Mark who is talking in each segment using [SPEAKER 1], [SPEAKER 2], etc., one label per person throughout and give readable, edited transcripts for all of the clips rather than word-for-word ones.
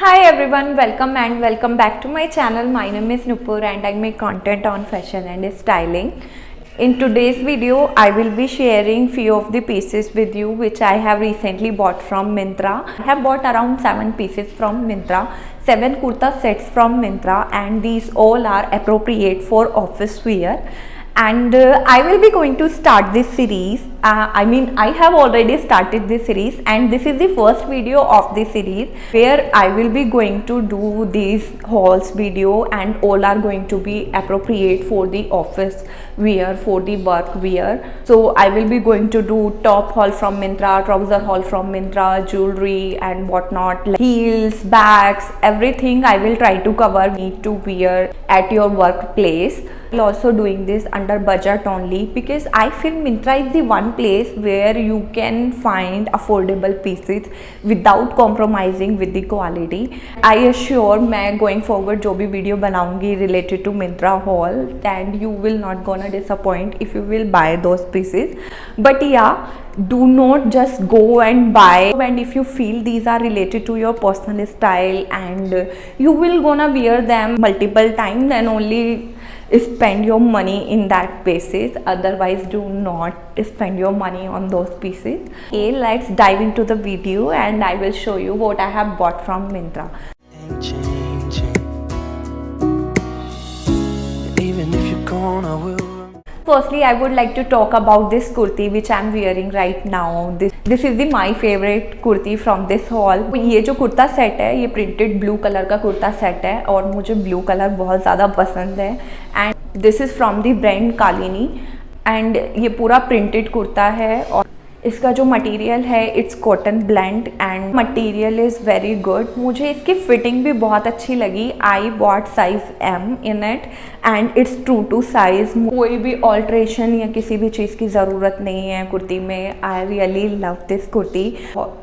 [SPEAKER 1] Hi everyone, welcome back to my channel. My name is Nupur and I make content on fashion and styling. In today's video, I will be sharing few of the pieces with you which I have recently bought from Myntra. I have bought around 7 pieces from Myntra, 7 kurta sets from Myntra, and these all are appropriate for office wear. And I will be going to start this series. I have already started this series, and this is the first video of this series where I will be going to do these hauls video, and all are going to be appropriate for the office wear, for the work wear. So I will be going to do top haul from Myntra, trouser haul from Myntra, jewelry and whatnot, like heels, bags, everything I will try to cover need to wear at your workplace. I'm also doing this under budget only because I feel Myntra is the one place where you can find affordable pieces without compromising with the quality. I assure मैं going forward जो भी video बनाऊंगी related to Myntra haul, and you will not gonna disappoint if you will buy those pieces. But yeah, do not just go and buy, and if you feel these are related to your personal style and you will gonna wear them multiple times, then only spend your money in that pieces. Otherwise do not spend your money on those pieces. Okay, let's dive into the video and I will show you what I have bought from Myntra. Even if you're gone, I will. Firstly, I would like to talk about this kurti which I am wearing right now. This is my favorite kurti from this haul. ये जो kurta set है ये printed blue colour का kurta set है और मुझे blue colour बहुत ज़्यादा पसंद है. And this is from the brand Kalini. And ये पूरा प्रिंटेड कुर्ता है और इसका जो मटेरियल है it's cotton blend and material is very good. मुझे इसकी फिटिंग भी बहुत अच्छी लगी. I bought size M in it and it's true to size. कोई भी ऑल्ट्रेशन या किसी भी चीज़ की ज़रूरत नहीं है कुर्ती में. I really love this kurti.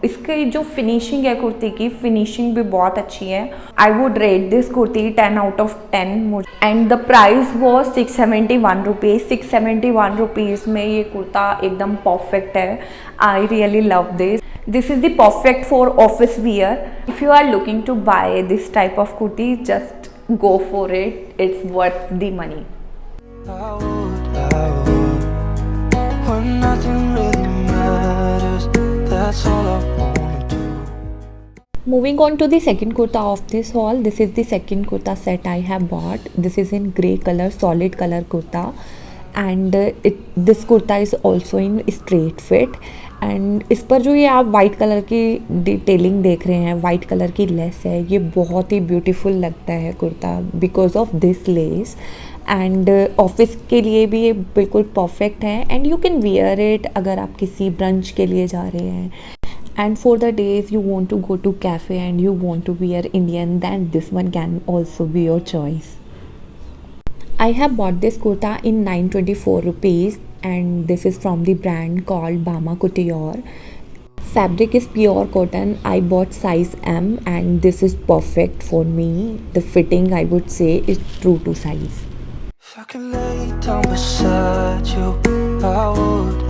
[SPEAKER 1] इसकी जो फिनिशिंग है कुर्ती की फिनिशिंग भी बहुत अच्छी है. I would rate this kurti 10 out of 10. And the price was 671 rupees. 671 rupees में ये कुर्ता एकदम परफेक्ट है. I really love this. This is the perfect for office wear. If you are looking to buy this type of kurti, just go for it. It's worth the money. When nothing really matters, that's all I wanna do. Moving on to the second kurta of this haul. This is the second kurta set I have bought. This is in grey color, solid color kurta. And this kurta is also in straight fit. And इस पर जो ये आप white colour की detailing देख रहे हैं, white colour की लेस है, ये बहुत ही ब्यूटीफुल लगता है kurta because of this less. And office के लिए भी ये बिल्कुल परफेक्ट है and you can wear it अगर आप किसी ब्रंच के लिए जा रहे हैं. And for the days you want to go to cafe and you want to wear Indian, then this one can also be your choice. I have bought this kurta in 924 rupees and this is from the brand called Bama Couture. Fabric is pure cotton. I bought size M and this is perfect for me. The fitting I would say is true to size. If I could lay down beside you, I would.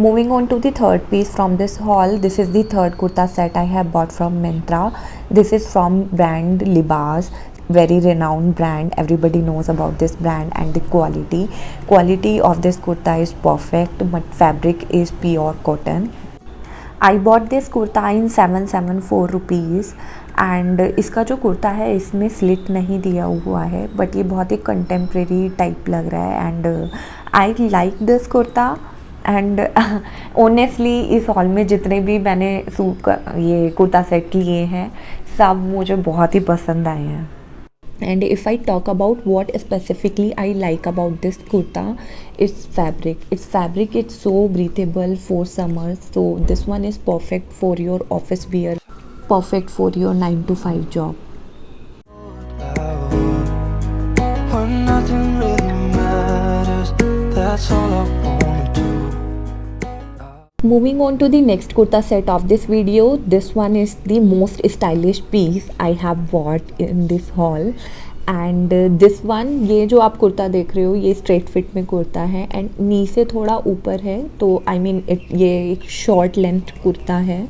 [SPEAKER 1] Moving on to the third piece from this haul. This is the third kurta set I have bought from Myntra. This is from brand Libas, very renowned brand. Everybody knows about this brand and the quality of this kurta is perfect, but fabric is pure cotton. I bought this kurta in 774 rupees and इसका जो कुर्ता है इसमें slit नहीं दिया हुआ है but ये बहुत ही कंटेम्प्रेरी टाइप लग रहा है and I like this kurta. And honestly इस हॉल में जितने भी मैंने ये कुर्ता सेट लिए हैं सब मुझे बहुत ही पसंद आए हैं. And if I talk about what specifically I like about this kurta, it's fabric it's so breathable for summer. So this one is perfect for your office wear, perfect for your 9 to 5 job. Moving on to the next kurta set of this video. This one is the most stylish piece I have bought in this haul. And this one, ये जो आप कुर्ता देख रहे हो ये straight fit में कुर्ता है and नी से थोड़ा ऊपर है, तो आई मीन ये एक शॉर्ट लेंथ कुर्ता है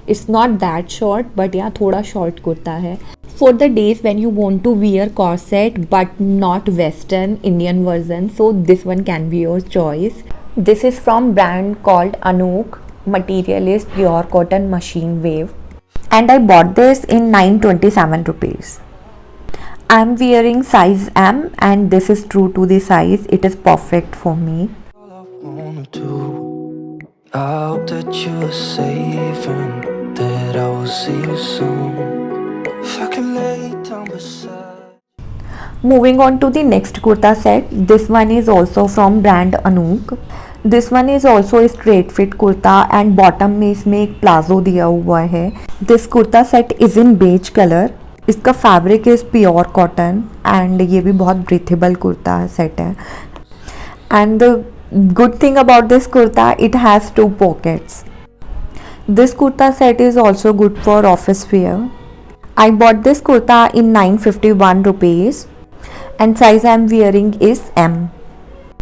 [SPEAKER 1] It's not that short, but yeah, थोड़ा short कुर्ता है. For the days when you want to wear corset but not Western Indian version, so this one can be your choice. This is from brand called Anook. Material is pure cotton machine wave, and I bought this in 927 rupees. I'm wearing size M, and this is true to the size. It is perfect for me. I hope that you are safe and that I will see you soon. If I can lay down beside. Moving on to the next kurta set. This one is also from brand Anook. This one is also a straight fit kurta and bottom में इसमें एक palazzo दिया हुआ है. This kurta set is in beige color. इसका fabric is pure cotton and ये भी बहुत ब्रीथेबल कुर्ता सेट है. And the good thing about this kurta, it has 2 pockets. This kurta set is also good for office wear. I bought this kurta in 951 rupees and size I am wearing is M.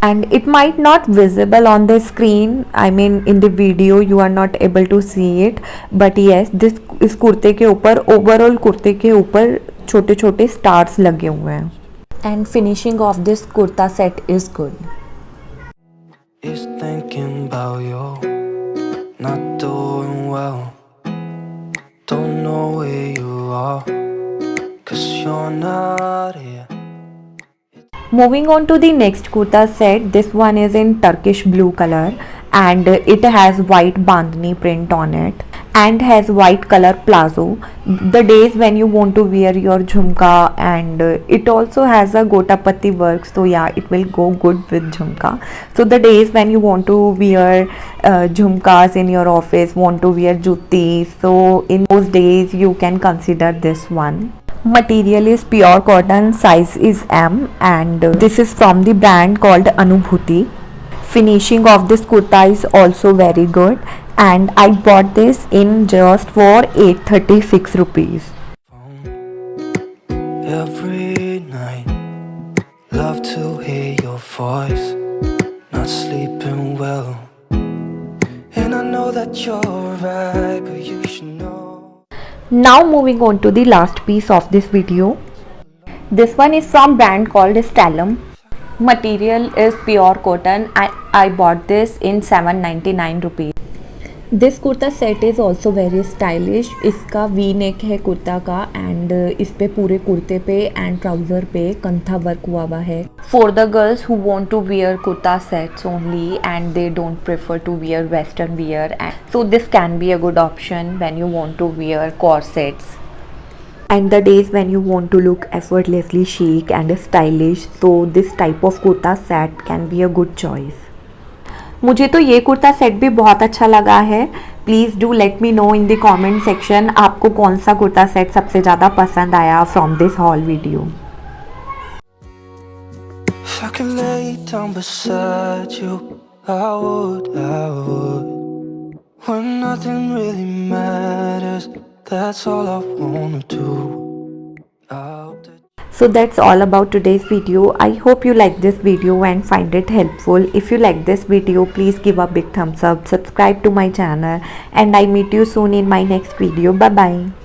[SPEAKER 1] And it might not visible on the screen, I mean in the video you are not able to see it, but yes, इस कुर्ते के ऊपर overall कुर्ते के ऊपर छोटे छोटे stars लगे हुए हैं. And finishing of this kurta set is good. Is thinking about you, not doing well. Don't know where you are, 'cause you're not here. Moving on to the next kurta set. This one is in Turkish blue color and it has white bandhani print on it and has white color plazo. The days when you want to wear your jhumka, and it also has a gotapatti work, so yeah, it will go good with jhumka. So the days when you want to wear jhumkas in your office, want to wear jutti, so in those days you can consider this one. Material is pure cotton, size is M, and this is from the brand called Anubhuti. Finishing of this kurta is also very good, and I bought this in just for 836 rupees. Every night, love to hear your voice, not sleeping well, and I know that you're right, but you should know. Now moving on to the last piece of this video. This one is from brand called Stellum. Material is pure cotton. I bought this in 799 rupees. This kurta set is also very stylish. इसका V neck है कुर्ता का and इस पे पूरे कुर्ते पे and trouser पे kantha work हुआ हुआ है. For the girls who want to wear kurta sets only and they don't prefer to wear western wear, and so this can be a good option when you want to wear corsets. And the days when you want to look effortlessly chic and stylish, so this type of kurta set can be a good choice. मुझे तो ये kurta set भी बहुत अच्छा लगा है. Please do let me know in the comment section आपको कौन सा कुर्ता सेट सबसे ज़्यादा पसंद आया from this hall video. If I could lay down beside you, I would. When nothing really matters, that's all I wanna do. So that's all about today's video. I hope you like this video and find it helpful. If you like this video, please give a big thumbs up, subscribe to my channel, and I meet you soon in my next video. Bye bye.